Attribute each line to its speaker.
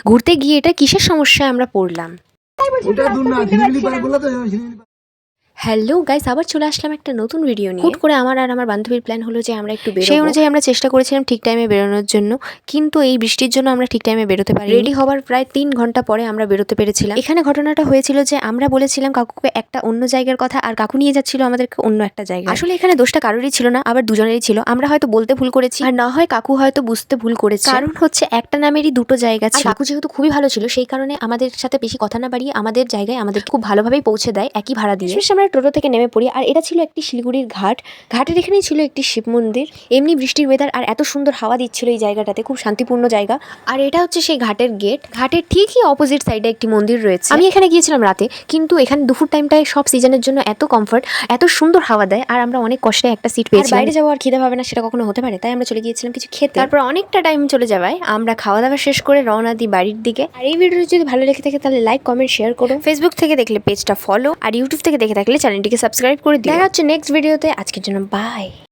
Speaker 1: ঘুরতে গিয়ে এটা কিসের সমস্যায় আমরা পড়লাম। হ্যালো গাইস, আবার চলে আসলাম একটা নতুন ভিডিও নিয়ে। হুট করে আমার আর আমার বান্ধবীর প্ল্যান হলো যে আমরা একটু বেরোবো। সেই অনুযায়ী আমরা চেষ্টা করেছিলাম ঠিক টাইমে বেরোনোর জন্য, কিন্তু এই বৃষ্টির জন্য আমরা ঠিক টাইমে বেরোতে পারি। রেডি হবার প্রায় 3 ঘন্টা পরে আমরা বেরোতে পেরেছিলাম। এখানে ঘটনাটা হয়েছিল যে আমরা বলেছিলাম কাকুকে একটা অন্য জায়গার কথা, আর কাকু নিয়ে যাচ্ছিল আমাদেরকে অন্য একটা জায়গায়। আসলে এখানে দোষটা কারোরই ছিল না, আবার দুজনেরই ছিল। আমরা হয়তো বলতে ভুল করেছি, আর না হয় কাকু হয়তো বুঝতে ভুল করেছে। কারণ হচ্ছে একটা নামেরই দুটো জায়গা ছিল। কাকু যেহেতু খুবই ভালো ছিল, সেই কারণে আমাদের সাথে বেশি কথা না বাড়িয়ে আমাদের জায়গায় আমাদের খুব ভালোভাবেই পৌঁছে দেয় একই ভাড়া দিয়ে। আমরা টোটো থেকে নেমে পড়ি, আর এটা ছিল একটি শিলিগুড়ির ঘাট। ঘাটের এখানেই ছিল একটি শিব মন্দির। এমনি বৃষ্টির ওয়েদার আর এত সুন্দর হাওয়া দিচ্ছিল এই জায়গাটাতে, খুব শান্তিপূর্ণ জায়গা। আর এটা হচ্ছে সেই ঘাটের গেট। ঘাটের ঠিকই অপোজিট সাইডে একটি মন্দির রয়েছে। আমি এখানে গিয়েছিলাম রাতে, কিন্তু এখানে দুপুর টাইমটায় সব সিজনের জন্য এত কমফর্ট, এত সুন্দর হাওয়া দেয়, আর আমরা অনেক কষ্টে একটা সিট পেয়েছি। বাইরে যাওয়া আর খিদে পাবে না সেটা কখনো হতে পারে, তাই আমরা চলে গিয়েছিলাম কিছু খেতে। তারপর অনেকটা টাইম চলে যাওয়ায় আমরা খাওয়া দাওয়া শেষ করে রওনা দিই বাড়ির দিকে। আর এই ভিডিওটি যদি ভালো লেগে থাকে তাহলে লাইক, কমেন্ট, শেয়ার করো। ফেসবুক থেকে দেখলে পেজটা ফলো, আর ইউটিউব থেকে দেখে থাকলে চ্যানেলটিকে সাবস্ক্রাইব করে দিও। দেখা হচ্ছে নেক্সট ভিডিওতে। আজকের জন্য বাই।